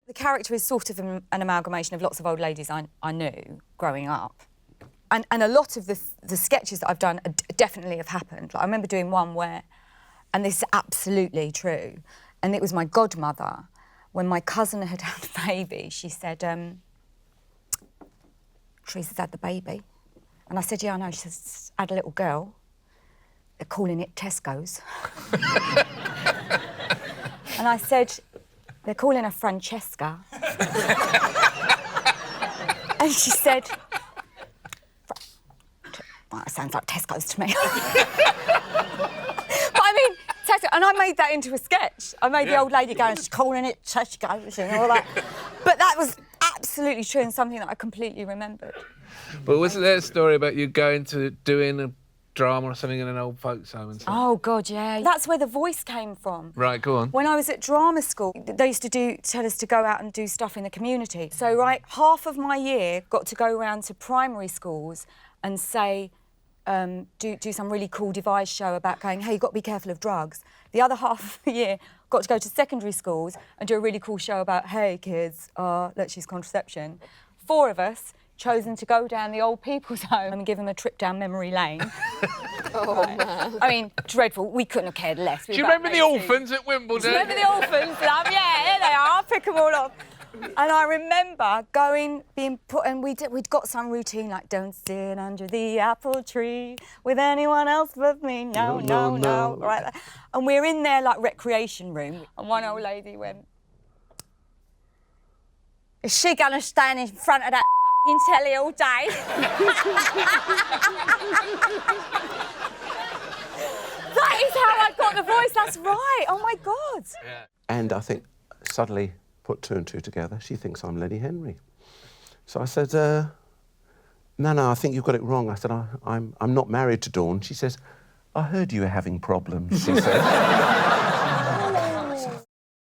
The character is sort of an amalgamation of lots of old ladies I knew growing up. And a lot of the sketches that I've done definitely have happened. Like, I remember doing one where, and this is absolutely true, and it was my godmother. When my cousin had had a baby, she said, Teresa's had the baby. And I said, yeah, I know. She says, had a little girl. They're calling it Tesco's. And I said, they're calling her Francesca. And she said, well, that sounds like Tesco's to me. But I mean, Tesco, and I made that into a sketch. I made the old lady go, she's calling it Tesco's and all that. But that was absolutely true and something that I completely remembered. But wasn't there a story about you going to doing a drama or something in an old folks home and stuff? Oh, God, yeah. That's where the voice came from. Right, go on. When I was at drama school, they used to tell us to go out and do stuff in the community. So, right, half of my year got to go around to primary schools and say, do some really cool device show about going, hey, you've got to be careful of drugs. The other half of the year got to go to secondary schools and do a really cool show about, hey, kids, let's use contraception. 4 of us chosen to go down the old people's home and give them a trip down memory lane. Oh, man. I mean, dreadful. We couldn't have cared less. Do you remember the orphans at Wimbledon? Do you remember the orphans? Yeah, here they are. I'll pick them all up. And I remember being put, and we'd got some routine like, don't sit under the apple tree with anyone else but me. No, no, no. Right. And we're in their like recreation room, and one old lady went, is she gonna stand in front of that f***ing telly all day? That is how I got the voice. That's right. Oh my God. Yeah. And I think suddenly put 2 and 2 together. She thinks I'm Lenny Henry. So I said, no, I think you've got it wrong. I said, I'm not married to Dawn. She says, I heard you were having problems, she said.